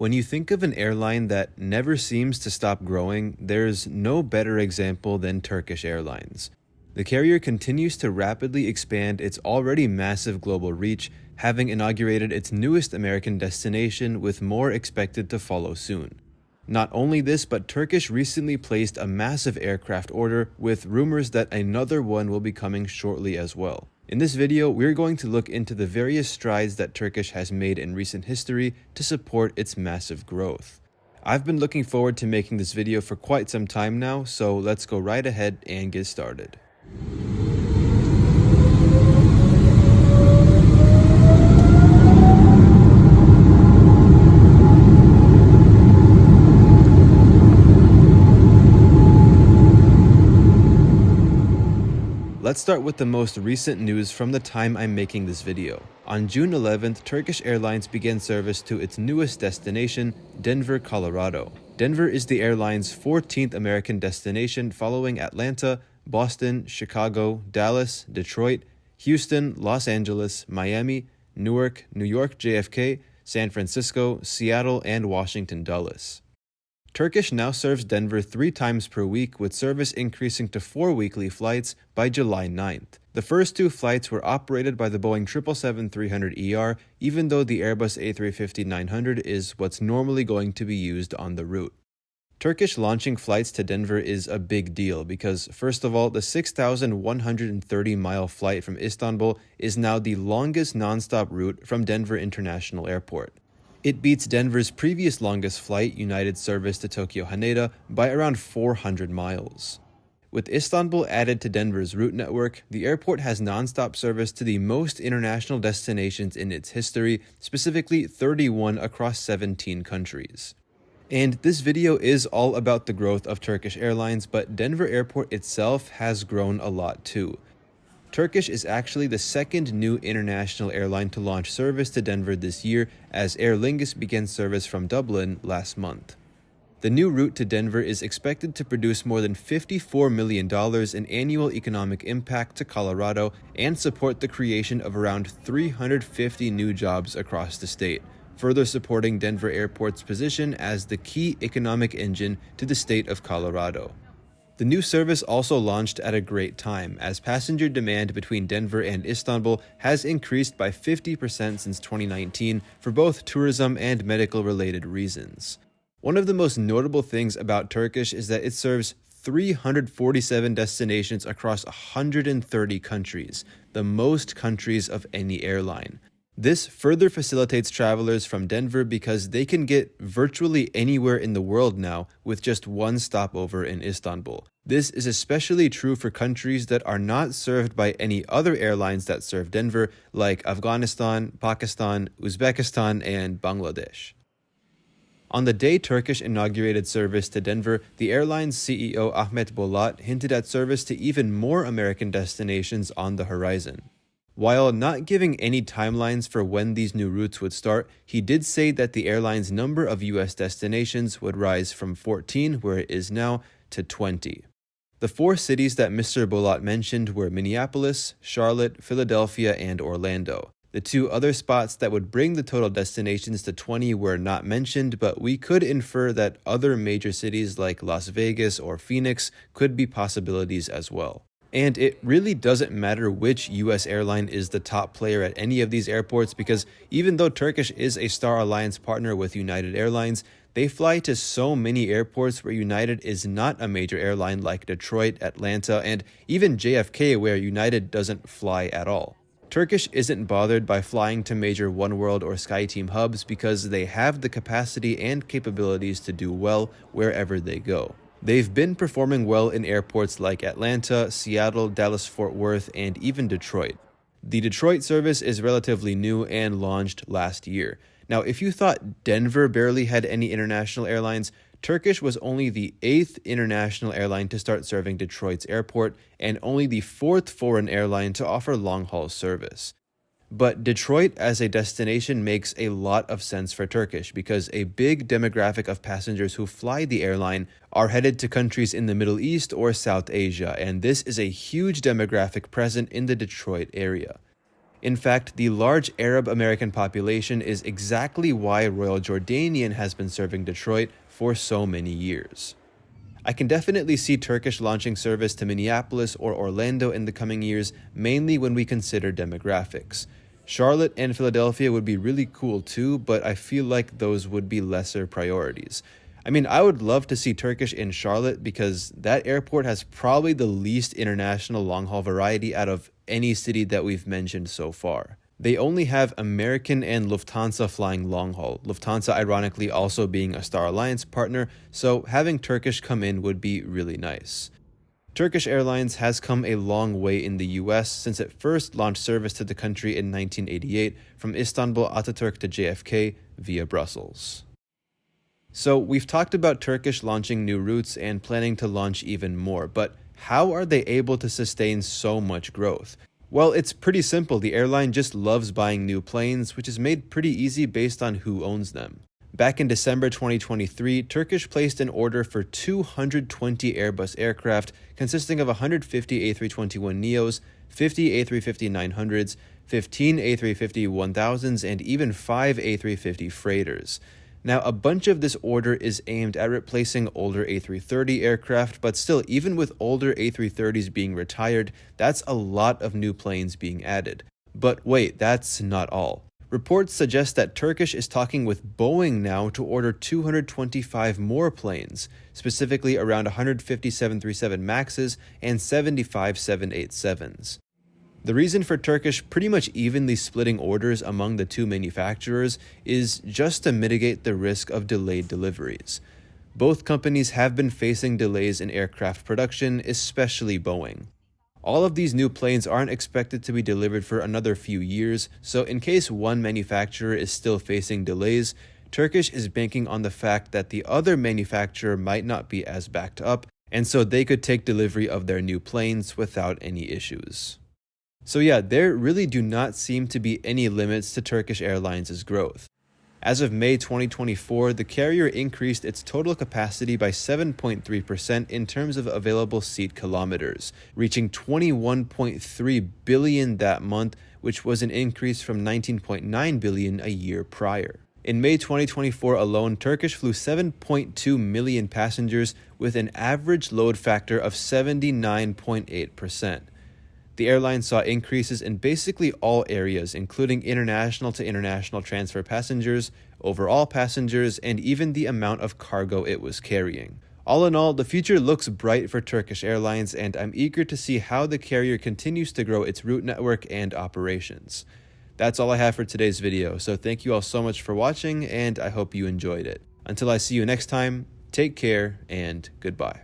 When you think of an airline that never seems to stop growing, there's no better example than Turkish Airlines. The carrier continues to rapidly expand its already massive global reach, having inaugurated its newest American destination with more expected to follow soon. Not only this, but Turkish recently placed a massive aircraft order with rumors that another one will be coming shortly as well. In this video, we're going to look into the various strides that Turkish has made in recent history to support its massive growth. I've been looking forward to making this video for quite some time now, so let's go right ahead and get started. Let's start with the most recent news from the time I'm making this video. On June 11th, Turkish Airlines began service to its newest destination, Denver, Colorado. Denver is the airline's 14th American destination following Atlanta, Boston, Chicago, Dallas, Detroit, Houston, Los Angeles, Miami, Newark, New York JFK, San Francisco, Seattle, and Washington Dulles. Turkish now serves Denver 3 times per week, with service increasing to 4 weekly flights by July 9th. The first 2 flights were operated by the Boeing 777-300ER, even though the Airbus A350-900 is what's normally going to be used on the route. Turkish launching flights to Denver is a big deal because, first of all, the 6,130-mile flight from Istanbul is now the longest nonstop route from Denver International Airport. It beats Denver's previous longest flight, United service to Tokyo Haneda, by around 400 miles. With Istanbul added to Denver's route network, the airport has nonstop service to the most international destinations in its history, specifically 31 across 17 countries. And this video is all about the growth of Turkish Airlines, but Denver Airport itself has grown a lot too. Turkish is actually the second new international airline to launch service to Denver this year, as Aer Lingus began service from Dublin last month. The new route to Denver is expected to produce more than $54 million in annual economic impact to Colorado and support the creation of around 350 new jobs across the state, further supporting Denver Airport's position as the key economic engine to the state of Colorado. The new service also launched at a great time, as passenger demand between Denver and Istanbul has increased by 50% since 2019 for both tourism and medical-related reasons. One of the most notable things about Turkish is that it serves 347 destinations across 130 countries, the most countries of any airline. This further facilitates travelers from Denver because they can get virtually anywhere in the world now with just one stopover in Istanbul. This is especially true for countries that are not served by any other airlines that serve Denver, like Afghanistan, Pakistan, Uzbekistan, and Bangladesh. On the day Turkish inaugurated service to Denver, the airline's CEO Ahmet Bolat hinted at service to even more American destinations on the horizon. While not giving any timelines for when these new routes would start, he did say that the airline's number of U.S. destinations would rise from 14, where it is now, to 20. The 4 cities that Mr. Bolat mentioned were Minneapolis, Charlotte, Philadelphia, and Orlando. The 2 other spots that would bring the total destinations to 20 were not mentioned, but we could infer that other major cities like Las Vegas or Phoenix could be possibilities as well. And it really doesn't matter which US airline is the top player at any of these airports, because even though Turkish is a Star Alliance partner with United Airlines, they fly to so many airports where United is not a major airline, like Detroit, Atlanta, and even JFK, where United doesn't fly at all. Turkish isn't bothered by flying to major oneworld or SkyTeam hubs because they have the capacity and capabilities to do well wherever they go. They've been performing well in airports like Atlanta, Seattle, Dallas-Fort Worth, and even Detroit. The Detroit service is relatively new and launched last year. Now, if you thought Denver barely had any international airlines, Turkish was only the 8th international airline to start serving Detroit's airport and only the 4th foreign airline to offer long-haul service. But Detroit as a destination makes a lot of sense for Turkish because a big demographic of passengers who fly the airline are headed to countries in the Middle East or South Asia, and this is a huge demographic present in the Detroit area. In fact, the large Arab American population is exactly why Royal Jordanian has been serving Detroit for so many years. I can definitely see Turkish launching service to Minneapolis or Orlando in the coming years, mainly when we consider demographics. Charlotte and Philadelphia would be really cool too, but I feel like those would be lesser priorities. I mean, I would love to see Turkish in Charlotte because that airport has probably the least international long-haul variety out of any city that we've mentioned so far. They only have American and Lufthansa flying long-haul, Lufthansa ironically also being a Star Alliance partner, so having Turkish come in would be really nice. Turkish Airlines has come a long way in the US since it first launched service to the country in 1988 from Istanbul Ataturk to JFK via Brussels. So we've talked about Turkish launching new routes and planning to launch even more, but how are they able to sustain so much growth? Well, it's pretty simple. The airline just loves buying new planes, which is made pretty easy based on who owns them. Back in December 2023, Turkish placed an order for 220 Airbus aircraft, consisting of 150 A321neos, 50 A350-900s, 15 A350-1000s, and even 5 A350 freighters. Now, a bunch of this order is aimed at replacing older A330 aircraft, but still, even with older A330s being retired, that's a lot of new planes being added. But wait, that's not all. Reports suggest that Turkish is talking with Boeing now to order 225 more planes, specifically around 150 737 MAXs and 75 787s. The reason for Turkish pretty much evenly splitting orders among the two manufacturers is just to mitigate the risk of delayed deliveries. Both companies have been facing delays in aircraft production, especially Boeing. All of these new planes aren't expected to be delivered for another few years, so in case one manufacturer is still facing delays, Turkish is banking on the fact that the other manufacturer might not be as backed up, and so they could take delivery of their new planes without any issues. So yeah, there really do not seem to be any limits to Turkish Airlines' growth. As of May 2024, the carrier increased its total capacity by 7.3% in terms of available seat kilometers, reaching 21.3 billion that month, which was an increase from 19.9 billion a year prior. In May 2024 alone, Turkish flew 7.2 million passengers with an average load factor of 79.8%. The airline saw increases in basically all areas, including international to international transfer passengers, overall passengers, and even the amount of cargo it was carrying. All in all, the future looks bright for Turkish Airlines, and I'm eager to see how the carrier continues to grow its route network and operations. That's all I have for today's video, so thank you all so much for watching, and I hope you enjoyed it. Until I see you next time, take care, and goodbye.